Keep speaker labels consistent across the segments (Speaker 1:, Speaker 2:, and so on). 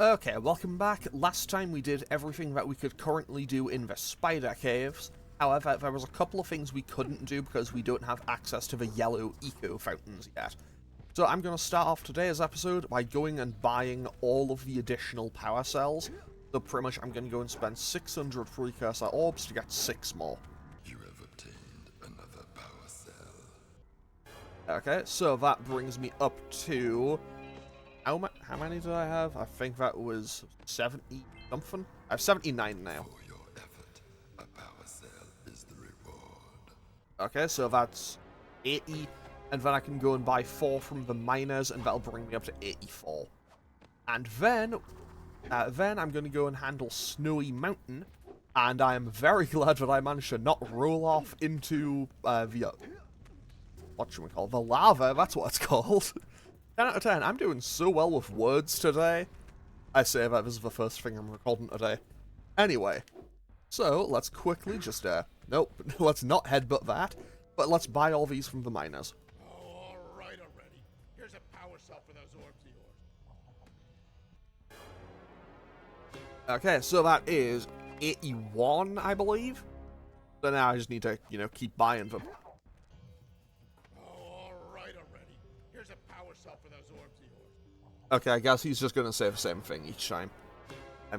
Speaker 1: Okay, welcome back. Last time we did everything that we could currently do in the spider caves. However, there was a couple of things we couldn't do because we don't have access to the yellow eco fountains yet. So I'm going to start off today's episode by going and buying all of the additional power cells. So pretty much I'm going to go and spend 600 precursor orbs to get 6 more.
Speaker 2: You have obtained another power cell.
Speaker 1: Okay, so that brings me up to... How many did I have? I think that was 70 something. I have 79 now.
Speaker 2: For your effort, a power cell is the reward.
Speaker 1: Okay, so that's 80, and then I can go and buy 4 from the miners, and that'll bring me up to 84. And then I'm going to go and handle Snowy Mountain, and I am very glad that I managed to not roll off into the the lava. That's what it's called. 10 out of 10. I'm doing so well with words today. I say that this is the first thing I'm recording today. Anyway, so let's quickly just, nope, let's not headbutt that, but let's buy all these from the miners.
Speaker 3: All right already. Here's a power cell for those orbs of yours.
Speaker 1: Okay, so that is 81, I believe. So now I just need to, keep buying them.
Speaker 3: For those orbs of yours.
Speaker 1: Okay, I guess he's just going to say the same thing each time.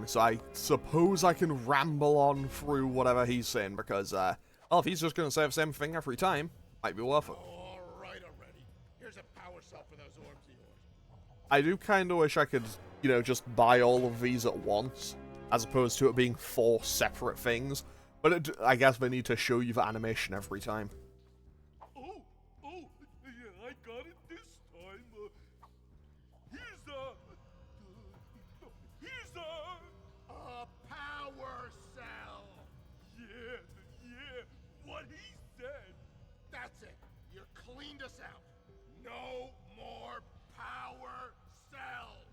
Speaker 1: So I suppose I can ramble on through whatever he's saying, because, if he's just going to say the same thing every time, might be worth it.
Speaker 3: All right already. Here's a power cell for those orbs of yours.
Speaker 1: I do kind of wish I could, just buy all of these at once, as opposed to it being 4 separate things. But I guess they need to show you the animation every time.
Speaker 3: Yeah, I got it this time. Here's a power cell. Yeah, what he said. That's it. You cleaned us out. No more power cells.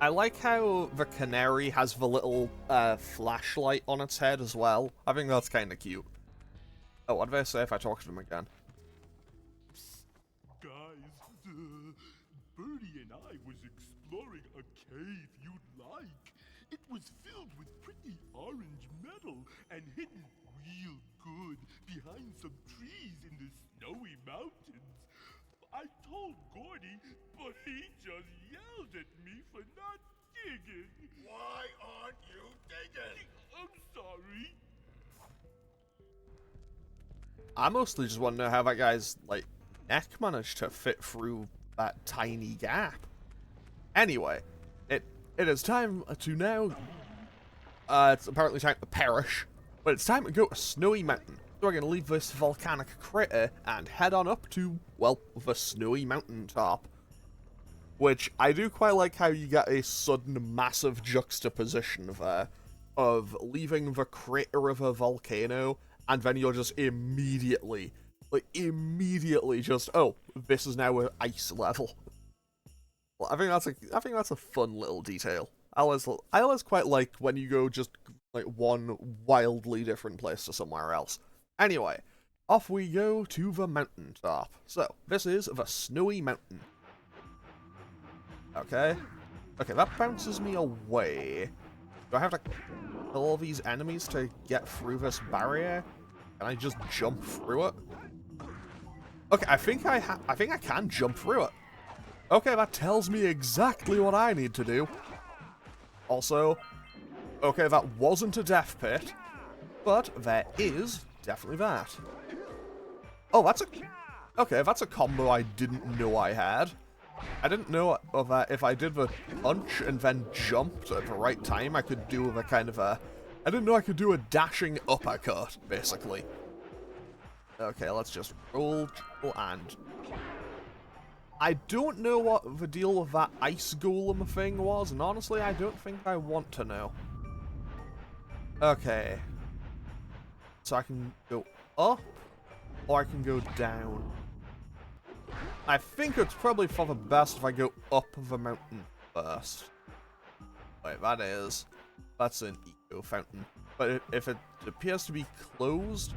Speaker 1: I like how the canary has the little flashlight on its head as well. I think that's kind of cute. Oh, what did I say if I talk to him again?
Speaker 3: Guys, Birdie and I was exploring a cave you'd like. It was filled with pretty orange metal and hidden real good behind some trees in the snowy mountains. I told Gordy, but he just yelled at me for not digging. Why aren't you digging? I'm sorry.
Speaker 1: I mostly just want to know how that guy's, neck managed to fit through that tiny gap. Anyway, it is time to now... it's apparently time to perish, but it's time to go to Snowy Mountain. So we're going to leave this volcanic crater and head on up to, well, the Snowy Mountain top. Which, I do quite like how you get a sudden massive juxtaposition there, of leaving the crater of a volcano, and then you're just immediately just, oh, this is now an ice level. Well, I think that's a fun little detail. I always quite like when you go just one wildly different place to somewhere else. Anyway, off we go to the mountaintop. So, this is the Snowy Mountain. Okay, that bounces me away. Do I have to kill all these enemies to get through this barrier? Can I just jump through it? Okay, I think I can jump through it. Okay, that tells me exactly what I need to do. Also, okay, that wasn't a death pit, but there is definitely that. Oh, that's a combo I didn't know I had. I didn't know that if I did the punch and then jumped at the right time, I could do a kind of a... I didn't know I could do a dashing uppercut, basically. Okay, let's just roll and... I don't know what the deal with that ice golem thing was, and honestly, I don't think I want to know. Okay. So I can go up, or I can go down. I think it's probably for the best if I go up the mountain first. Wait, that's an eco fountain. But if it appears to be closed,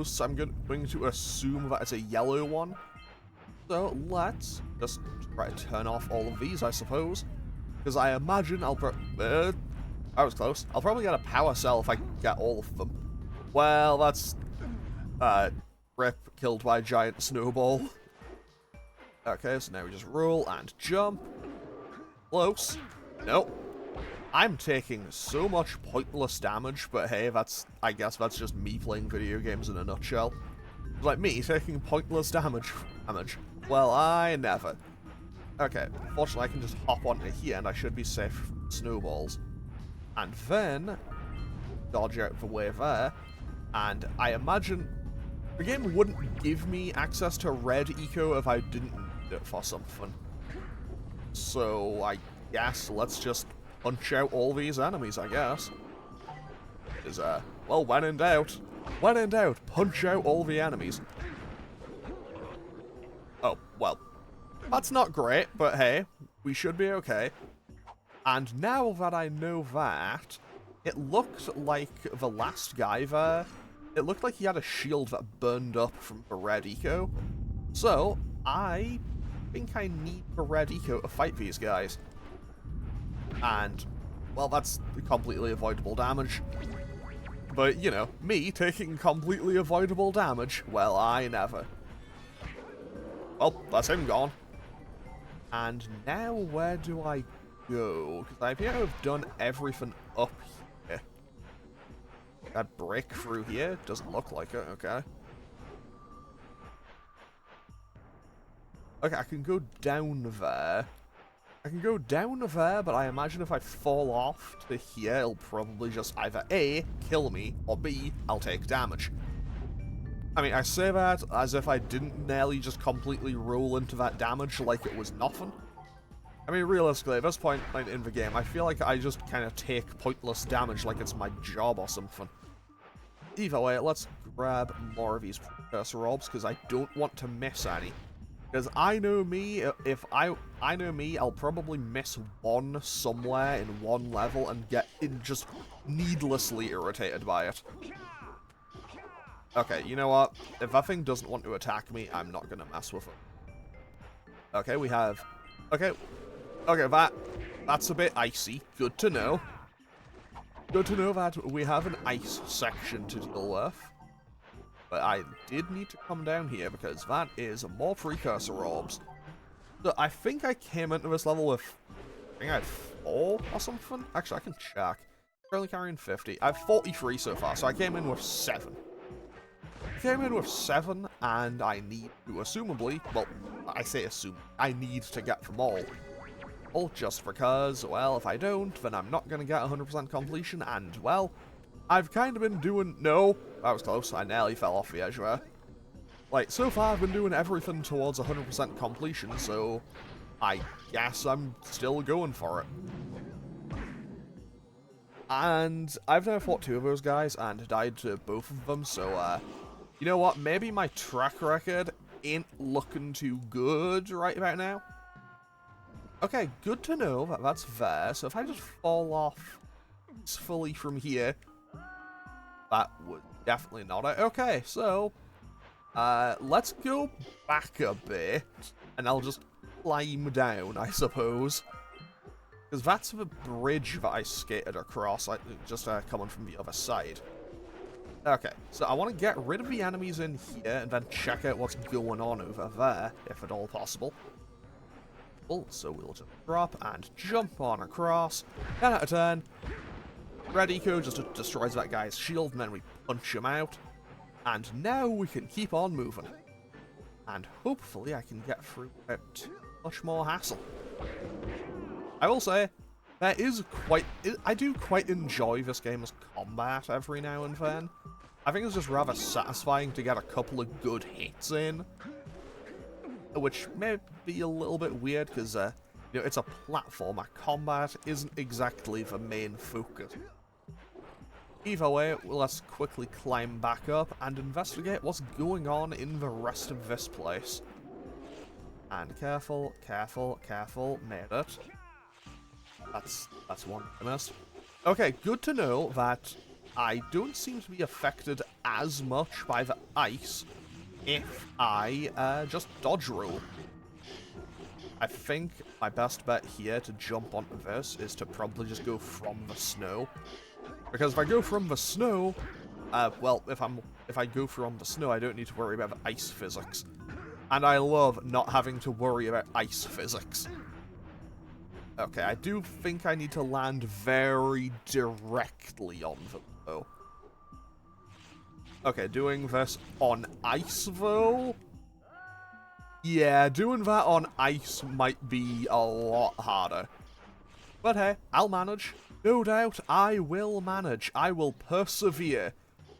Speaker 1: so I'm going to assume that it's a yellow one. So let's just try to turn off all of these, I suppose. Because I imagine I was close. I'll probably get a power cell if I can get all of them. Well, that's... Rip, killed by a giant snowball. Okay, so now we just roll and jump. Close. Nope. I'm taking so much pointless damage, but hey, I guess that's just me playing video games in a nutshell. Like me taking pointless damage. Well, I never. Okay, fortunately I can just hop onto here and I should be safe from snowballs. And then dodge out of the way there. And I imagine the game wouldn't give me access to red eco if I didn't need it for something. So I guess let's just punch out all these enemies, I guess. Is well, when in doubt, punch out all the enemies. Oh, well, that's not great, but hey, we should be okay. And now that I know that, it looked like the last guy there, it looked like he had a shield that burned up from the red eco. So, I think I need the red eco to fight these guys. And, well, that's completely avoidable damage. But, you know, me taking completely avoidable damage, well, I never. Well, that's him gone. And now where do I go? Because I appear to have done everything up here. Can I break through here? Doesn't look like it, okay. Okay, I can go down there. But I imagine if I fall off to here, it'll probably just either A, kill me, or B, I'll take damage. I mean, I say that as if I didn't nearly just completely roll into that damage like it was nothing. I mean, realistically, at this point in the game, I feel like I just kind of take pointless damage like it's my job or something. Either way, let's grab more of these Precursor orbs, because I don't want to miss any. Because I know me, I'll probably miss one somewhere in one level and get just needlessly irritated by it. Okay, you know what? If that thing doesn't want to attack me, I'm not gonna mess with it. Okay, we have... Okay, that's a bit icy. Good to know. Good to know that we have an ice section to deal with. But I did need to come down here because that is more Precursor orbs. So I think I came into this level with... I think I had 4 or something? Actually, I can check. Currently carrying 50. I have 43 so far, so I came in with 7. And I need to assumably, well, I say assume, I need to get them all. All just because, well, if I don't, then I'm not going to get 100% completion, and, well, I've kind of been doing... No, that was close, I nearly fell off the edge there. Like, so far I've been doing everything towards 100% completion, so I guess I'm still going for it. And I've now fought 2 of those guys, and died to both of them, so, you know what, maybe my track record ain't looking too good right about now. Okay, good to know that that's there, so if I just fall off peacefully from here, that would definitely not it. Okay, so, let's go back a bit, and I'll just climb down, I suppose. Because that's the bridge that I skated across, like, just coming from the other side. Okay, so I want to get rid of the enemies in here and then check out what's going on over there, if at all possible. So we'll just drop and jump on across. 10 out of 10. Red eco just destroys that guy's shield and then we punch him out. And now we can keep on moving. And hopefully I can get through without too much more hassle. I will say, I do quite enjoy this game's combat every now and then. I think it's just rather satisfying to get a couple of good hits in. Which may be a little bit weird because, you know, it's a platformer. Combat isn't exactly the main focus. Either way, let's quickly climb back up and investigate what's going on in the rest of this place. And careful, made it. That's one I missed. Okay, good to know that I don't seem to be affected as much by the ice if I just dodge roll. I think my best bet here to jump onto this is to probably just go from the snow. Because if I go from the snow, well, if I go from the snow, I don't need to worry about the ice physics. And I love not having to worry about ice physics. Okay, I do think I need to land very directly on them, though. Okay, doing this on ice, though? Yeah, doing that on ice might be a lot harder. But hey, I'll manage. No doubt, I will manage. I will persevere.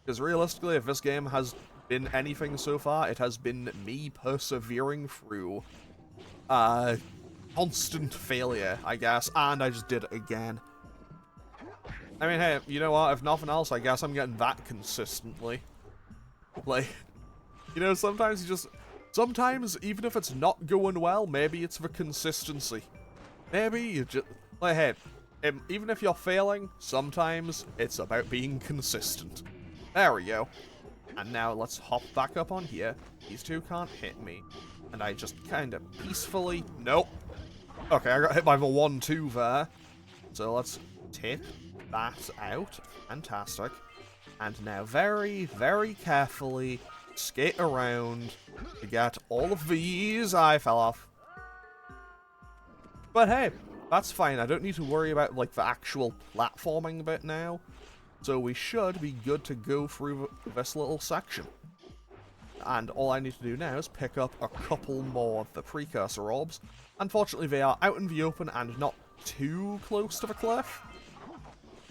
Speaker 1: Because realistically, if this game has been anything so far, it has been me persevering through constant failure, I guess. And I just did it again. I mean, hey, you know what? If nothing else, I guess I'm getting that consistently. Like, you know, sometimes even if it's not going well, maybe it's the consistency. Maybe you just, like, hey, even if you're failing, sometimes it's about being consistent. There we go. And now let's hop back up on here. These two can't hit me. And I just kind of peacefully, nope. Okay, I got hit by the 1-2 there. So let's take that out. Fantastic. And now very, very carefully skate around to get all of these. I fell off. But hey, that's fine. I don't need to worry about, like, the actual platforming bit now. So we should be good to go through this little section. And all I need to do now is pick up a couple more of the Precursor orbs. Unfortunately, they are out in the open and not too close to the cliff.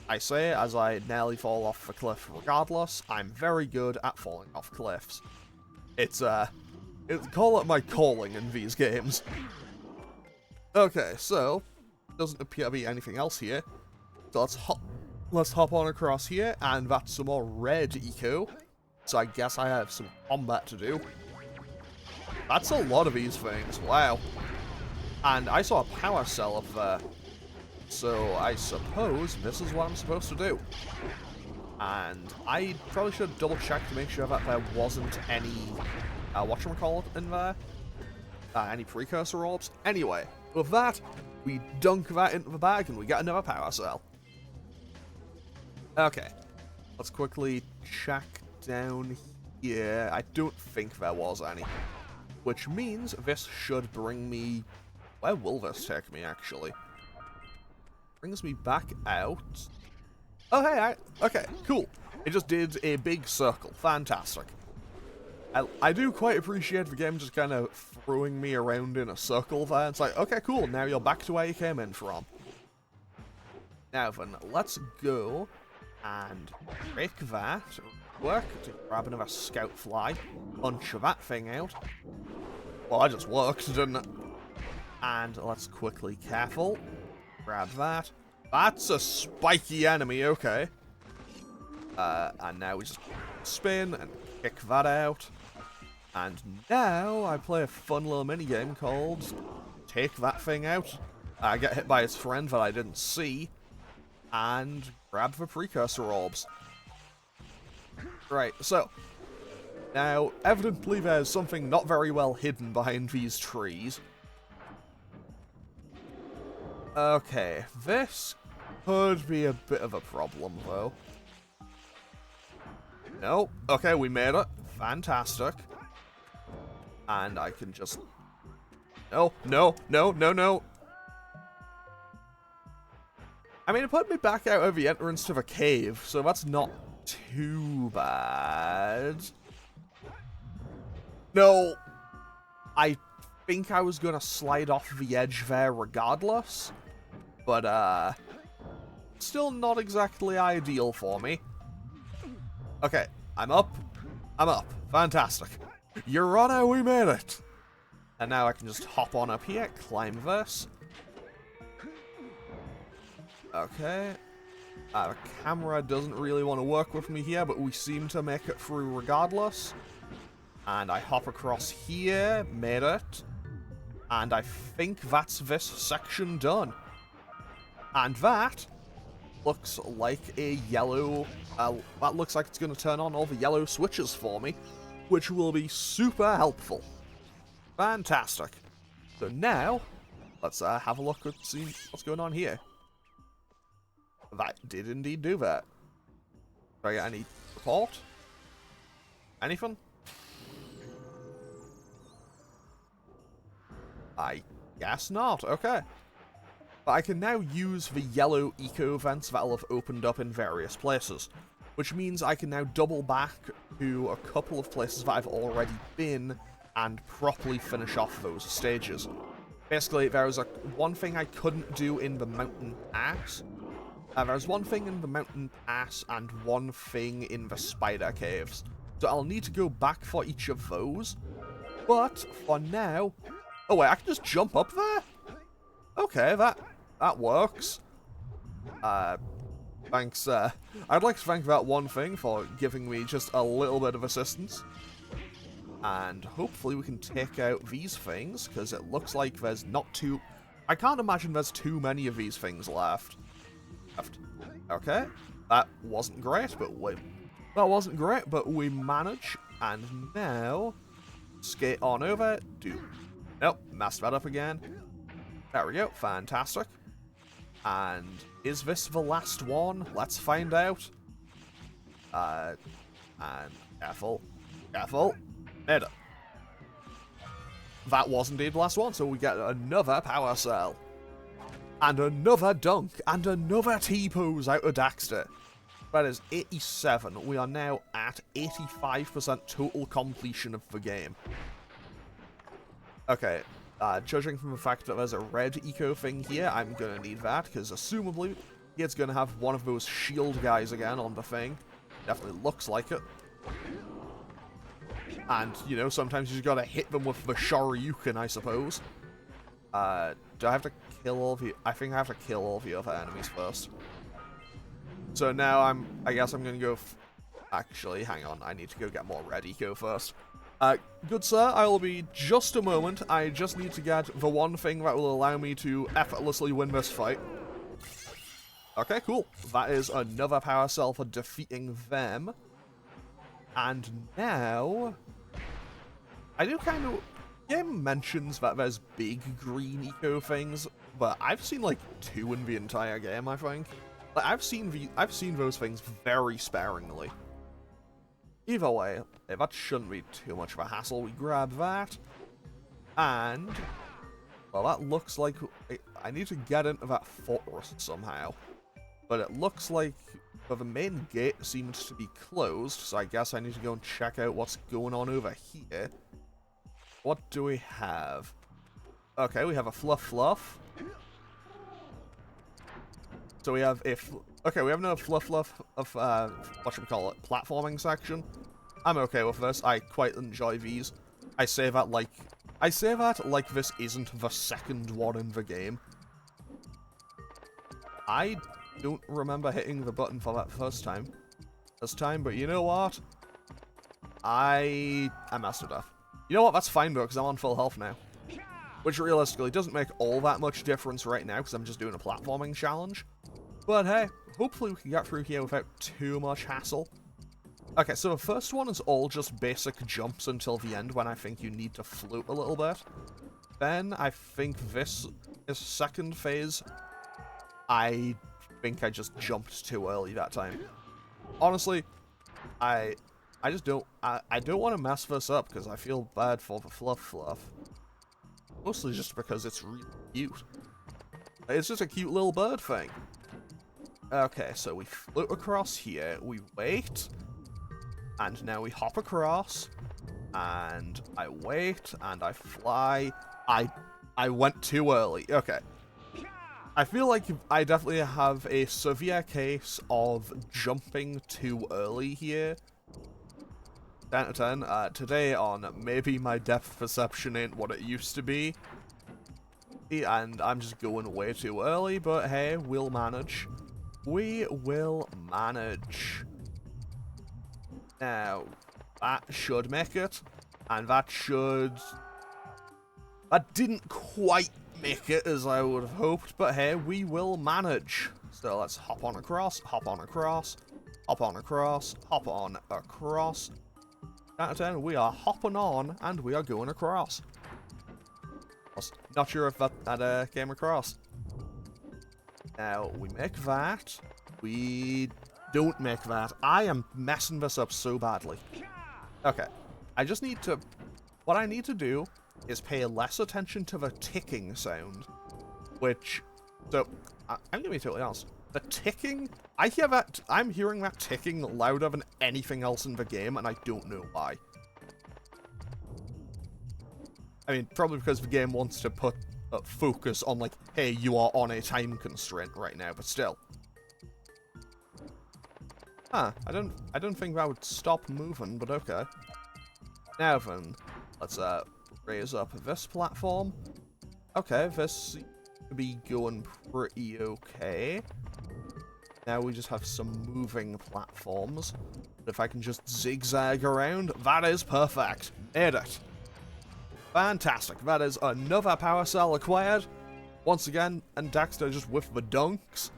Speaker 1: I say as I nearly fall off the cliff regardless. I'm very good at falling off cliffs. Call it my calling in these games. Okay, so doesn't appear to be anything else here. So let's hop on across here, and that's some more red eco. So I guess I have some combat to do. That's a lot of these things, wow. And I saw a power cell up there. So I suppose this is what I'm supposed to do. And I probably should double check to make sure that there wasn't any, whatchamacallit in there. Any Precursor orbs. Anyway, with that, we dunk that into the bag and we get another power cell. Okay, let's quickly check down here. I don't think there was any. Which means this should bring me... Where will this take me, actually? Brings me back out. Oh, hey, okay, cool. It just did a big circle. Fantastic. I do quite appreciate the game just kind of throwing me around in a circle there. It's like, okay, cool, now you're back to where you came in from. Now then, let's go and break that. Work to grab another scout fly. Punch that thing out. Well, I just worked, didn't it? And let's quickly, careful, grab that. That's a spiky enemy, okay. And now we just spin and kick that out. And now I play a fun little minigame called Take That Thing Out. I get hit by his friend that I didn't see. And grab the Precursor orbs. Right, so. Now, evidently there's something not very well hidden behind these trees. Okay, this could be a bit of a problem, though. No, okay, we made it. Fantastic. And I can just... No. I mean, it put me back out of the entrance to the cave, so that's not too bad. No. I think I was gonna slide off the edge there regardless. But, still not exactly ideal for me. Okay, I'm up. Fantastic. Your Honor, we made it! And now I can just hop on up here, climb this. Okay. The camera doesn't really want to work with me here, but we seem to make it through regardless. And I hop across here, made it. And I think that's this section done. And that looks like a yellow... that looks like it's going to turn on all the yellow switches for me. which will be super helpful. Fantastic. So now, let's have a look and see what's going on here. That did indeed do that. Do I get any report? Anything? I guess not. Okay. But I can now use the yellow eco vents that will have opened up in various places, which means I can now double back to a couple of places that I've already been and properly finish off those stages. Basically, there was one thing I couldn't do in the mountain pass. There's one thing in the mountain pass and one thing in the spider caves. So I'll need to go back for each of those. But for now... Oh wait, I can just jump up there? Okay, that works. Thanks, I'd like to thank that one thing for giving me just a little bit of assistance. And hopefully we can take out these things, because it looks like there's not too... I can't imagine there's too many of these things left. Okay, that wasn't great, but we manage, and now skate on over. Nope, messed that up again. There we go, fantastic. And is this the last one? Let's find out. And careful, made it. That was indeed the last one, so we get another power cell. And another dunk, and another T-pose out of Daxter. That is 87. We are now at 85% total completion of the game. Okay, judging from the fact that there's a red eco thing here, I'm gonna need that, because assumably it's gonna have one of those shield guys again on the thing. Definitely looks like it. And, you know, sometimes you just gotta hit them with the Shoryuken, I suppose. Do I have to kill all the... I think I have to kill all the other enemies first. So now I guess I'm gonna go... Actually, hang on. I need to go get more red eco first. Good sir, I will be just a moment. I just need to get the one thing that will allow me to effortlessly win this fight. Okay, cool. That is another power cell for defeating them. And now... I do kind of... Game mentions that there's big green eco things, but I've seen like 2 in the entire game, I think. Like, I've seen those things very sparingly. Either way, that shouldn't be too much of a hassle. We grab that, and well, that looks like I need to get into that fortress somehow. But it looks like the main gate seems to be closed, so I guess I need to go and check out what's going on over here. What do we have? Okay, we have a fluff. So we have we have no fluff of whatchamacallit, platforming section. I'm okay with this. I quite enjoy these. I say that like this isn't the second one in the game. I don't remember hitting the button for that first time, but you know what? I messed it up. You know what? That's fine though, because I'm on full health now. Which realistically doesn't make all that much difference right now, because I'm just doing a platforming challenge. But hey, hopefully we can get through here without too much hassle. Okay, so the first one is all just basic jumps until the end when I think you need to float a little bit. Then I think this is second phase. I think I just jumped too early that time. Honestly, I just don't want to mess this up because I feel bad for the fluff. Mostly just because it's really cute. It's just a cute little bird thing. Okay, so we float across here, we wait, and now we hop across, and I wait, and I fly. I went too early. Okay. I feel like I definitely have a severe case of jumping too early here. 10 out of 10. Today on maybe my depth perception ain't what it used to be. And I'm just going way too early, but hey, we'll manage. We will manage. Now, that should make it. And that should... That didn't quite make it as I would have hoped, but hey, we will manage. So let's hop on across, hop on across, hop on across, hop on across. out of 10, we are hopping on and we are going across. Not sure if that came across. Now, we make that. We don't make that. I am messing this up so badly. Okay. I just need to... What I need to do is pay less attention to the ticking sound. Which... So, I'm going to be totally honest. The ticking... I'm hearing that ticking louder than anything else in the game, and I don't know why. I mean, probably because the game wants to put focus on, like, hey, you are on a time constraint right now, but still. Huh, I don't think that would stop moving, but okay. Now then, let's raise up this platform. Okay, this seems to be going pretty okay. Now we just have some moving platforms. But if I can just zigzag around, that is perfect. Made it. Fantastic. That is another power cell acquired. Once again, and Daxter just with the dunks.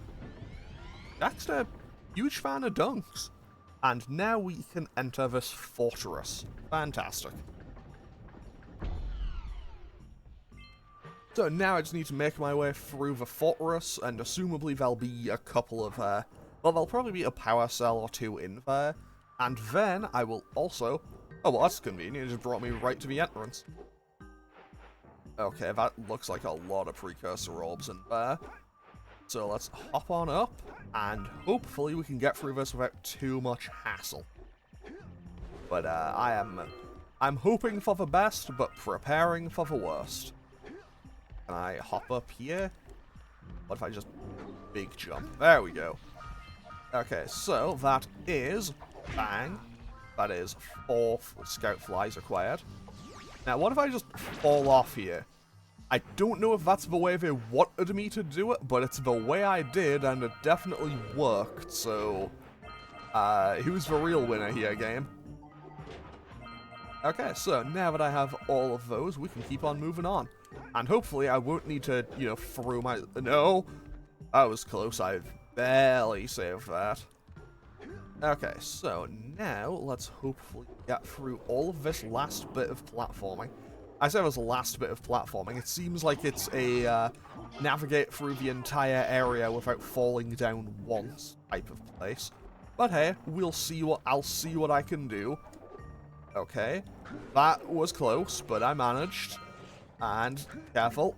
Speaker 1: Daxter, huge fan of dunks. And now we can enter this fortress. Fantastic. So now I just need to make my way through the fortress, and assumably there'll be a couple of, well, there'll probably be a power cell or two in there. And then I will also... Oh, well, that's convenient. It just brought me right to the entrance. Okay, that looks like a lot of precursor orbs in there. So let's hop on up, and hopefully we can get through this without too much hassle. But I'm hoping for the best, but preparing for the worst. Can I hop up here? What if I just big jump? There we go. Okay, so that is bang. That is 4 scout flies acquired. Now, what if I just fall off here? I don't know if that's the way they wanted me to do it, but it's the way I did, and it definitely worked, so... who's the real winner here, game? Okay, so now that I have all of those, we can keep on moving on. And hopefully I won't need to, you know, throw my... No! That was close, I barely saved that. Okay, so now let's hopefully get through all of this last bit of platforming. I say it was the last bit of platforming. It seems like it's a navigate through the entire area without falling down once type of place. But hey, I'll see what I can do. Okay, that was close, but I managed. And careful.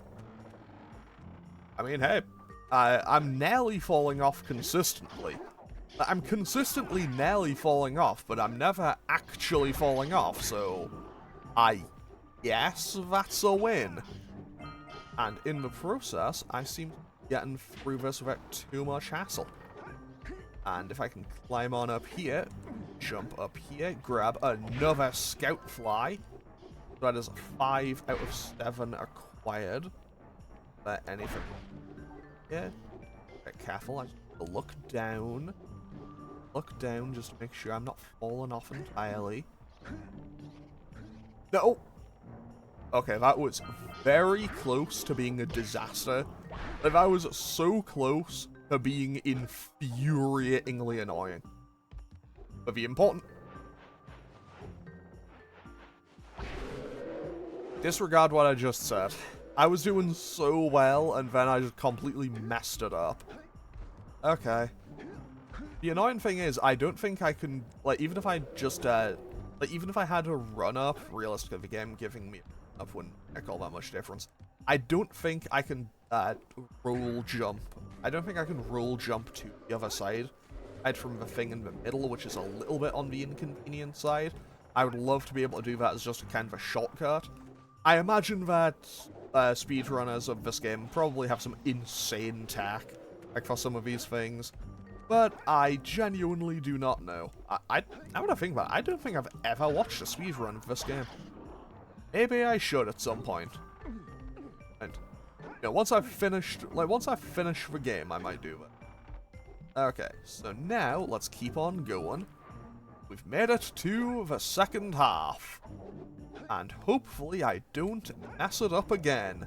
Speaker 1: I mean, hey, I'm nearly falling off consistently. I'm consistently nearly falling off, but I'm never actually falling off, so I guess that's a win. And in the process, I seem to be getting through this without too much hassle. And if I can climb on up here, jump up here, grab another scout fly. That is 5 out of 7 acquired. Is there anything? Yeah. Get careful. I just have to look down. Look down just to make sure I'm not falling off entirely. No! Okay, that was very close to being a disaster. Like, that was so close to being infuriatingly annoying. But the important... Disregard what I just said. I was doing so well, and then I just completely messed it up. Okay. The annoying thing is, I don't think I can, like, even if I just, even if I had a run-up, realistically, the game giving me a run-up wouldn't make all that much difference. I don't think I can, roll jump. I don't think I can roll jump to the other side. Aside from the thing in the middle, which is a little bit on the inconvenient side. I would love to be able to do that as just a kind of a shortcut. I imagine that, speedrunners of this game probably have some insane tech, like, for some of these things. But I genuinely do not know. I want to think about it. I don't think I've ever watched a speedrun of this game. Maybe I should at some point. And, you know, once I've finished the game, I might do it. Okay, so now let's keep on going. We've made it to the second half. And hopefully I don't mess it up again.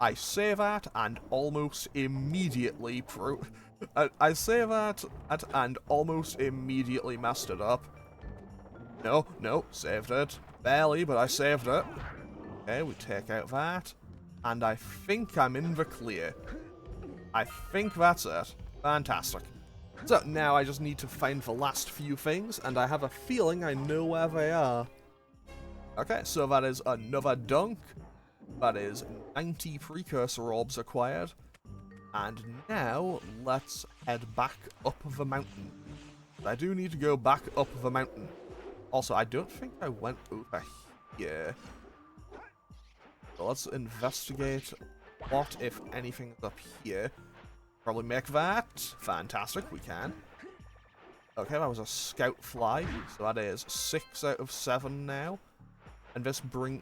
Speaker 1: I say that and almost immediately I say that and almost immediately messed it up. No, saved it. Barely, but I saved it. Okay, we take out that. And I think I'm in the clear. I think that's it. Fantastic. So, now I just need to find the last few things, and I have a feeling I know where they are. Okay, so that is another dunk. That is 90 precursor orbs acquired. And now, let's head back up the mountain. I do need to go back up the mountain. Also, I don't think I went over here. So let's investigate what, if anything, is up here. Probably make that. Fantastic, we can. Okay, that was a scout fly. So that is 6 out of 7 now. And this bring...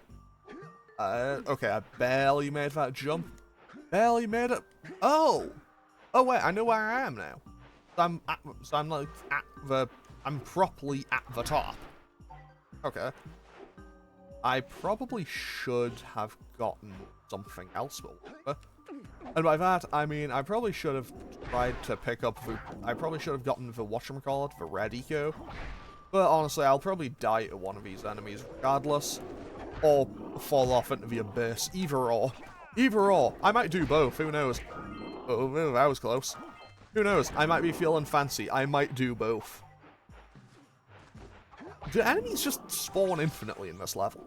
Speaker 1: okay, I barely made that jump. Barely made it. Oh! Oh wait, I know where I am now. I'm properly at the top. Okay. I probably should have gotten something else, but whatever. And by that, I mean, I probably should have tried to pick up the... I probably should have gotten the whatchamacallit, the red eco. But honestly, I'll probably die to one of these enemies regardless. Or fall off into the abyss. Either or. Either or. I might do both, who knows. Oh, that was close. Who knows, I might be feeling fancy. I might do both. Do enemies just spawn infinitely in this level?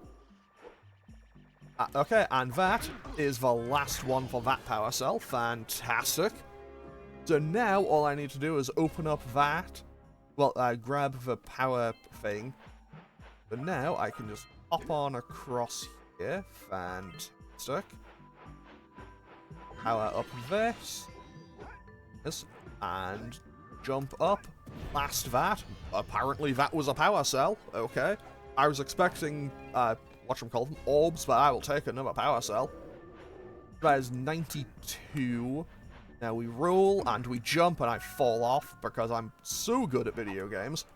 Speaker 1: Okay, and that is the last one for that power cell. Fantastic. So now all I need to do is open up that. Well, grab the power thing. But now I can just hop on across here. Fantastic. Power up this. And jump up. Blast that. Apparently that was a power cell. Okay. I was expecting, whatchamacallit, orbs, but I will take another power cell. That is 92. Now we roll, and we jump, and I fall off, because I'm so good at video games.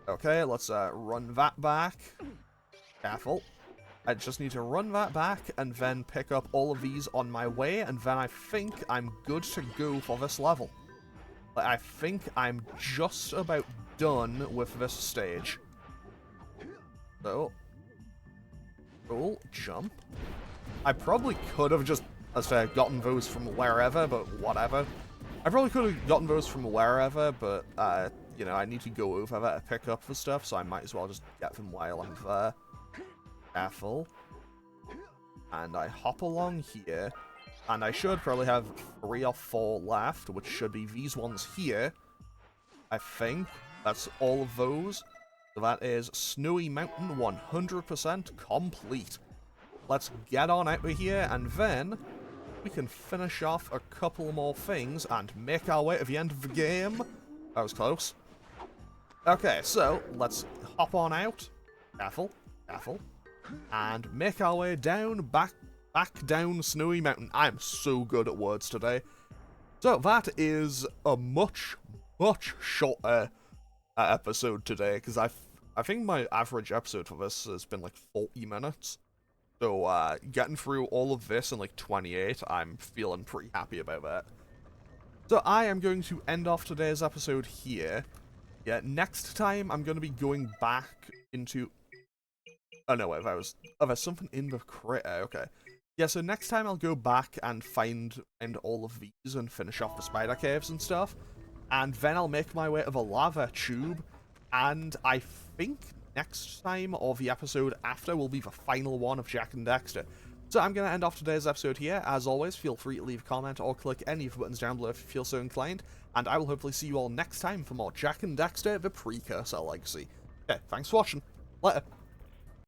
Speaker 1: Okay, let's run that back. Careful. I just need to run that back, and then pick up all of these on my way, and then I think I'm good to go for this level. I think I'm just about done with this stage. So, roll, jump. I probably could have just, as I say, gotten those from wherever, but whatever. I probably could have gotten those from wherever, but, you know, I need to go over there to pick up the stuff, so I might as well just get them while I'm there. Careful. And I hop along here, and I should probably have 3 or 4 left, which should be these ones here. I think that's all of those. So that is Snowy Mountain 100% complete. Let's get on out of here, and then we can finish off a couple more things and make our way to the end of the game. That was close. Okay, so let's hop on out. Careful, careful. And make our way down, back down Snowy Mountain. I'm so good at words today. So that is a much shorter episode today, because I think my average episode for this has been like 40 minutes. So getting through all of this in like 28, I'm feeling pretty happy about that. So I am going to end off today's episode here. Yeah, next time I'm going to be going back into... Oh no, wait, there's something in the crater, okay. Yeah, so next time I'll go back and find all of these and finish off the spider caves and stuff. And then I'll make my way to the lava tube. And I think next time, or the episode after, will be the final one of Jak and Daxter. So I'm going to end off today's episode here. As always, feel free to leave a comment or click any of the buttons down below if you feel so inclined. And I will hopefully see you all next time for more Jak and Daxter, the Precursor Legacy. Okay, thanks for watching. Later.